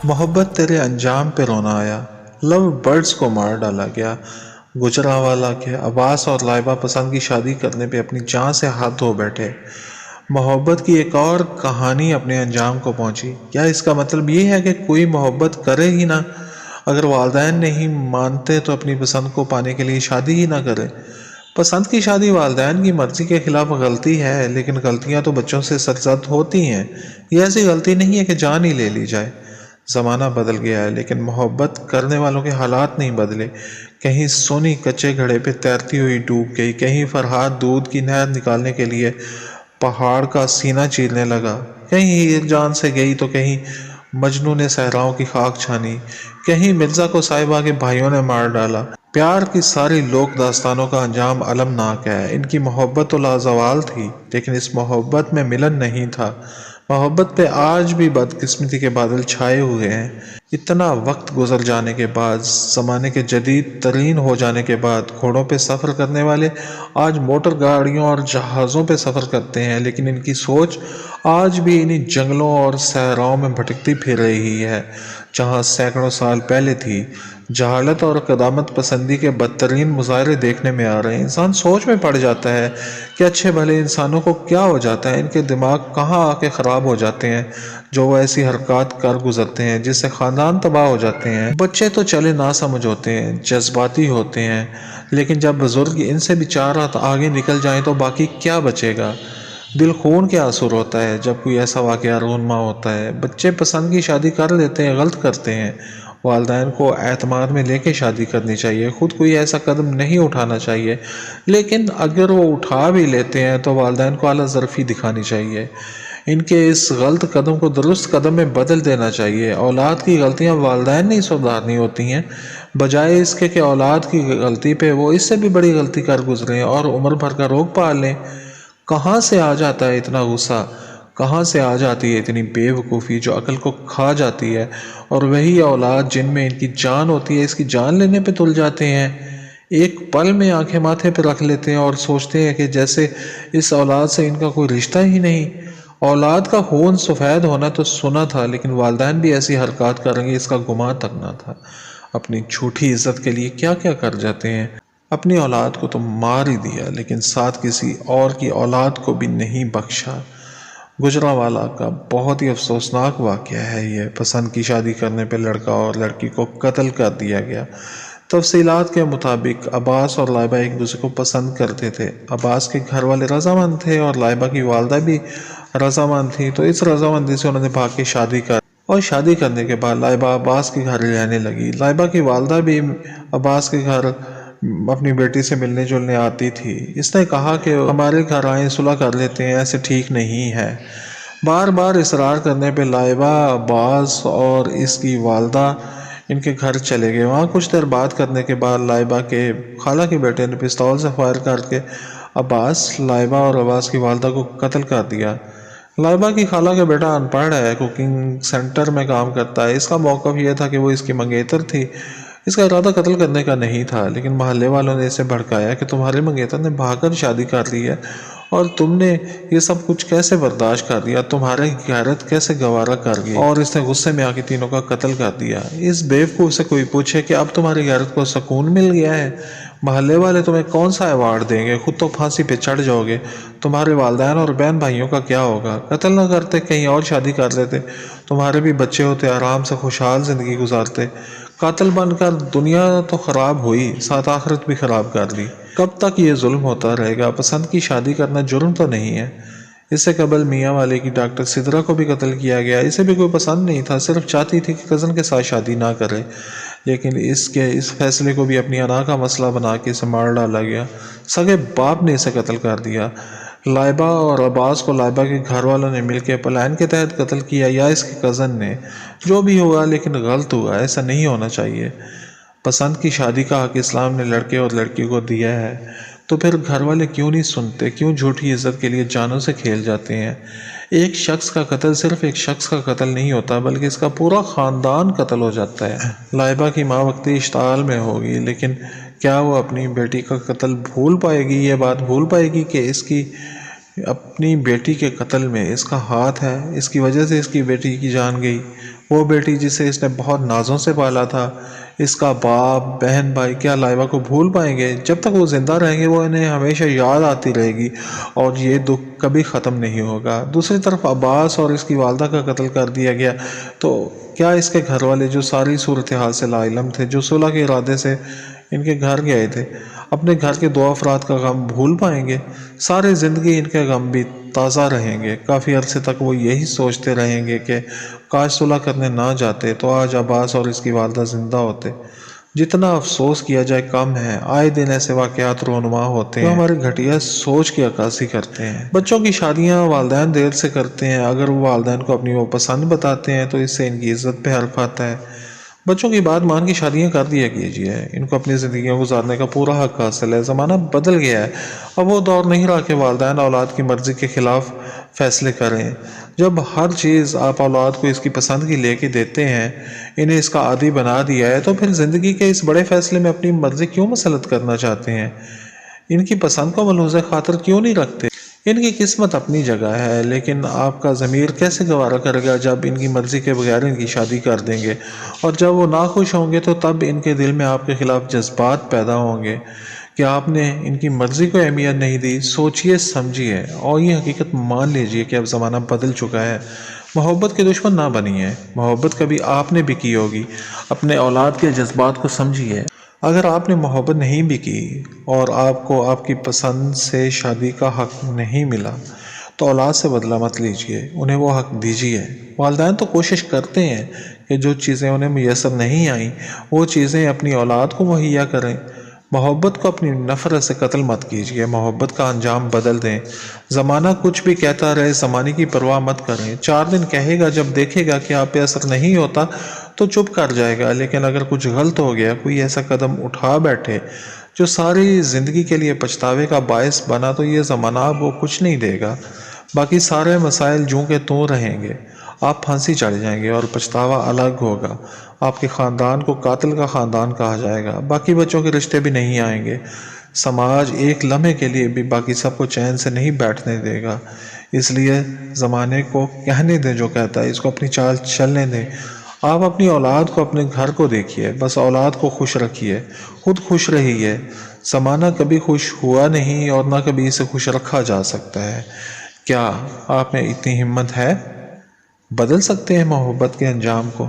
محبت تیرے انجام پہ رونا آیا، لو برڈز کو مار ڈالا گیا۔ گجرانوالہ کے عباس اور لائبہ پسند کی شادی کرنے پہ اپنی جان سے ہاتھ دھو بیٹھے۔ محبت کی ایک اور کہانی اپنے انجام کو پہنچی۔ کیا اس کا مطلب یہ ہے کہ کوئی محبت کرے ہی نہ؟ اگر والدین نہیں مانتے تو اپنی پسند کو پانے کے لیے شادی ہی نہ کرے۔ پسند کی شادی والدین کی مرضی کے خلاف غلطی ہے، لیکن غلطیاں تو بچوں سے سرزد ہوتی ہیں۔ یہ ایسی غلطی نہیں ہے کہ جان ہی لے لی جائے۔ زمانہ بدل گیا ہے لیکن محبت کرنے والوں کے حالات نہیں بدلے۔ کہیں سونی کچے گھڑے پہ تیرتی ہوئی ڈوب گئی، کہیں فرحاد دودھ کی نہر نکالنے کے لیے پہاڑ کا سینہ چیرنے لگا، کہیں ہیر جان سے گئی تو کہیں مجنوں نے صحراؤں کی خاک چھانی، کہیں مرزا کو صاحبہ کے بھائیوں نے مار ڈالا۔ پیار کی ساری لوک داستانوں کا انجام المناک ہے۔ ان کی محبت تو لازوال تھی، لیکن اس محبت میں ملن نہیں تھا۔ محبت پہ آج بھی بدقسمتی کے بادل چھائے ہوئے ہیں۔ اتنا وقت گزر جانے کے بعد، زمانے کے جدید ترین ہو جانے کے بعد، گھوڑوں پہ سفر کرنے والے آج موٹر گاڑیوں اور جہازوں پہ سفر کرتے ہیں، لیکن ان کی سوچ آج بھی انہی جنگلوں اور صحراؤں میں بھٹکتی پھر رہی ہے جہاں سینکڑوں سال پہلے تھی۔ جہالت اور قدامت پسندی کے بدترین مظاہرے دیکھنے میں آ رہے ہیں۔ انسان سوچ میں پڑ جاتا ہے کہ اچھے بھلے انسانوں کو کیا ہو جاتا ہے، ان کے دماغ کہاں آ کے خراب ہو جاتے ہیں جو وہ ایسی حرکات کر گزرتے ہیں جس سے خاندان تباہ ہو جاتے ہیں۔ بچے تو چلے نہ سمجھ ہوتے ہیں، جذباتی ہوتے ہیں، لیکن جب بزرگ ان سے بھی چار ہاتھ آگے نکل جائیں تو باقی کیا بچے گا؟ دل خون کے آنسو روتا ہے جب کوئی ایسا واقعہ رونما ہوتا ہے۔ بچے پسند کی شادی کر لیتے ہیں، غلط کرتے ہیں۔ والدین کو اعتماد میں لے کے شادی کرنی چاہیے، خود کوئی ایسا قدم نہیں اٹھانا چاہیے، لیکن اگر وہ اٹھا بھی لیتے ہیں تو والدین کو اعلیٰ ظرفی دکھانی چاہیے۔ ان کے اس غلط قدم کو درست قدم میں بدل دینا چاہیے۔ اولاد کی غلطیاں والدین نہیں سدھارنی ہوتی ہیں، بجائے اس کے کہ اولاد کی غلطی پہ وہ اس سے بھی بڑی غلطی کر گزریں اور عمر بھر کا روگ پال لیں۔ کہاں سے آ جاتا ہے اتنا غصہ؟ کہاں سے آ جاتی ہے اتنی بے وقوفی جو عقل کو کھا جاتی ہے؟ اور وہی اولاد جن میں ان کی جان ہوتی ہے اس کی جان لینے پہ تل جاتے ہیں۔ ایک پل میں آنکھیں ماتھے پہ رکھ لیتے ہیں اور سوچتے ہیں کہ جیسے اس اولاد سے ان کا کوئی رشتہ ہی نہیں۔ اولاد کا خون سفید ہونا تو سنا تھا، لیکن والدین بھی ایسی حرکات کریں گے اس کا گمان تک نہ تھا۔ اپنی جھوٹی عزت کے لیے کیا کیا کر جاتے ہیں۔ اپنی اولاد کو تو مار ہی دیا، لیکن ساتھ کسی اور کی اولاد کو بھی نہیں بخشا۔ گجرانوالہ کا بہت ہی افسوسناک واقعہ ہے یہ۔ پسند کی شادی کرنے پہ لڑکا اور لڑکی کو قتل کر دیا گیا۔ تفصیلات کے مطابق عباس اور لائبہ ایک دوسرے کو پسند کرتے تھے۔ عباس کے گھر والے رضامند تھے اور لائبہ کی والدہ بھی رضامند تھی، تو اس رضامندی سے انہوں نے بھاگ کے شادی کر اور شادی کرنے کے بعد لائبہ عباس کے گھر رہنے لگی۔ لائبہ کی والدہ بھی عباس کے گھر اپنی بیٹی سے ملنے جلنے آتی تھی۔ اس نے کہا کہ ہمارے گھر آئیں، صلح کر لیتے ہیں، ایسے ٹھیک نہیں ہے۔ بار بار اصرار کرنے پہ لائبہ، عباس اور اس کی والدہ ان کے گھر چلے گئے۔ وہاں کچھ دیر بات کرنے کے بعد لائبہ کے خالہ کے بیٹے نے پستول سے فائر کر کے عباس، لائبہ اور عباس کی والدہ کو قتل کر دیا۔ لائبہ کی خالہ کا بیٹا ان پڑھ ہے، کوکنگ سینٹر میں کام کرتا ہے۔ اس کا موقف یہ تھا کہ وہ اس کی منگیتر تھی۔ اس کا ارادہ قتل کرنے کا نہیں تھا، لیکن محلے والوں نے اسے بھڑکایا کہ تمہارے منگیتر نے بھاگ کر شادی کر لی ہے اور تم نے یہ سب کچھ کیسے برداشت کر دیا، تمہاری غیرت کیسے گوارا کر گئی، اور اس نے غصے میں آ کے تینوں کا قتل کر دیا۔ اس بیوقوف سے کوئی پوچھے کہ اب تمہاری غیرت کو سکون مل گیا ہے؟ محلے والے تمہیں کون سا ایوارڈ دیں گے؟ خود تو پھانسی پہ چڑھ جاؤ گے، تمہارے والدین اور بہن بھائیوں کا کیا ہوگا؟ قتل نہ کرتے، کہیں اور شادی کر لیتے، تمہارے بھی بچے ہوتے، آرام سے خوشحال زندگی گزارتے۔ قاتل بن کر دنیا تو خراب ہوئی، ساتھ آخرت بھی خراب کر دی۔ کب تک یہ ظلم ہوتا رہے گا؟ پسند کی شادی کرنا جرم تو نہیں ہے۔ اس سے قبل میاں والے کی ڈاکٹر سدرا کو بھی قتل کیا گیا۔ اسے بھی کوئی پسند نہیں تھا، صرف چاہتی تھی کہ کزن کے ساتھ شادی نہ کرے، لیکن اس فیصلے کو بھی اپنی انا کا مسئلہ بنا کے اسے مار ڈالا گیا۔ سگے باپ نے اسے قتل کر دیا۔ لائبہ اور عباس کو لائبہ کے گھر والوں نے مل کے پلان کے تحت قتل کیا یا اس کے کزن نے، جو بھی ہوا لیکن غلط ہوا، ایسا نہیں ہونا چاہیے۔ پسند کی شادی کا حق اسلام نے لڑکے اور لڑکی کو دیا ہے، تو پھر گھر والے کیوں نہیں سنتے؟ کیوں جھوٹی عزت کے لیے جانوں سے کھیل جاتے ہیں؟ ایک شخص کا قتل صرف ایک شخص کا قتل نہیں ہوتا، بلکہ اس کا پورا خاندان قتل ہو جاتا ہے۔ لائبہ کی ماں وقتی اشتعال میں ہوگی، لیکن کیا وہ اپنی بیٹی کا قتل بھول پائے گی؟ یہ بات بھول پائے گی کہ اس کی اپنی بیٹی کے قتل میں اس کا ہاتھ ہے، اس کی وجہ سے اس کی بیٹی کی جان گئی، وہ بیٹی جسے اس نے بہت نازوں سے پالا تھا، اس کا باپ بہن بھائی کیا لائبہ کو بھول پائیں گے؟ جب تک وہ زندہ رہیں گے وہ انہیں ہمیشہ یاد آتی رہے گی اور یہ دکھ کبھی ختم نہیں ہوگا۔ دوسری طرف عباس اور اس کی والدہ کا قتل کر دیا گیا تو کیا اس کے گھر والے جو ساری صورتحال سے لا علم تھے، جو صلح کے ارادے سے ان کے گھر گئے تھے، اپنے گھر کے 2 افراد کا غم بھول پائیں گے؟ ساری زندگی ان کے غم بھی تازہ رہیں گے۔ کافی عرصے تک وہ یہی سوچتے رہیں گے کہ کاش صلح کرنے نہ جاتے تو آج عباس اور اس کی والدہ زندہ ہوتے۔ جتنا افسوس کیا جائے کم ہے، آئے دن ایسے واقعات رونما ہوتے ہیں جو ہماری گھٹیا سوچ کی عکاسی کرتے ہیں۔ بچوں کی شادیاں والدین دیر سے کرتے ہیں، اگر وہ والدین کو اپنی وہ پسند بتاتے ہیں تو اس سے ان کی عزت پہ حرف آتا ہے۔ بچوں کی بات مان کے شادیاں کر دیا کیجیے، ان کو اپنی زندگیاں گزارنے کا پورا حق حاصل ہے۔ زمانہ بدل گیا ہے، اب وہ دور نہیں رہا کہ والدین اولاد کی مرضی کے خلاف فیصلے کریں۔ جب ہر چیز آپ اولاد کو اس کی پسند کی لے کے دیتے ہیں، انہیں اس کا عادی بنا دیا ہے، تو پھر زندگی کے اس بڑے فیصلے میں اپنی مرضی کیوں مسلط کرنا چاہتے ہیں؟ ان کی پسند کو ملحوظ خاطر کیوں نہیں رکھتے؟ ان کی قسمت اپنی جگہ ہے، لیکن آپ کا ضمیر کیسے گوارا کرے گا جب ان کی مرضی کے بغیر ان کی شادی کر دیں گے؟ اور جب وہ ناخوش ہوں گے تو تب ان کے دل میں آپ کے خلاف جذبات پیدا ہوں گے کہ آپ نے ان کی مرضی کو اہمیت نہیں دی۔ سوچئے سمجھیے اور یہ حقیقت مان لیجئے کہ اب زمانہ بدل چکا ہے۔ محبت کے دشمن نہ بنیے، محبت کبھی آپ نے بھی کی ہوگی۔ اپنے اولاد کے جذبات کو سمجھیے۔ اگر آپ نے محبت نہیں بھی کی اور آپ کو آپ کی پسند سے شادی کا حق نہیں ملا تو اولاد سے بدلہ مت لیجیے، انہیں وہ حق دیجیے۔ والدین تو کوشش کرتے ہیں کہ جو چیزیں انہیں میسر نہیں آئیں وہ چیزیں اپنی اولاد کو مہیا کریں۔ محبت کو اپنی نفرت سے قتل مت کیجیے، محبت کا انجام بدل دیں۔ زمانہ کچھ بھی کہتا رہے، زمانے کی پرواہ مت کریں۔ 4 دن کہے گا، جب دیکھے گا کہ آپ پہ اثر نہیں ہوتا تو چپ کر جائے گا، لیکن اگر کچھ غلط ہو گیا، کوئی ایسا قدم اٹھا بیٹھے جو ساری زندگی کے لیے پچھتاوے کا باعث بنا، تو یہ زمانہ آپ کو کچھ نہیں دے گا۔ باقی سارے مسائل جوں کے توں رہیں گے، آپ پھانسی چڑھ جائیں گے اور پچھتاوا الگ ہوگا۔ آپ کے خاندان کو قاتل کا خاندان کہا جائے گا، باقی بچوں کے رشتے بھی نہیں آئیں گے۔ سماج ایک لمحے کے لیے بھی باقی سب کو چین سے نہیں بیٹھنے دے گا۔ اس لیے زمانے کو کہنے دیں جو کہتا ہے، اس کو اپنی چال چلنے دیں۔ آپ اپنی اولاد کو، اپنے گھر کو دیکھیے، بس اولاد کو خوش رکھیے، خود خوش رہیے۔ زمانہ کبھی خوش ہوا نہیں اور نہ کبھی اسے خوش رکھا جا سکتا ہے۔ کیا آپ میں اتنی ہمت ہے؟ بدل سکتے ہیں محبت کے انجام کو؟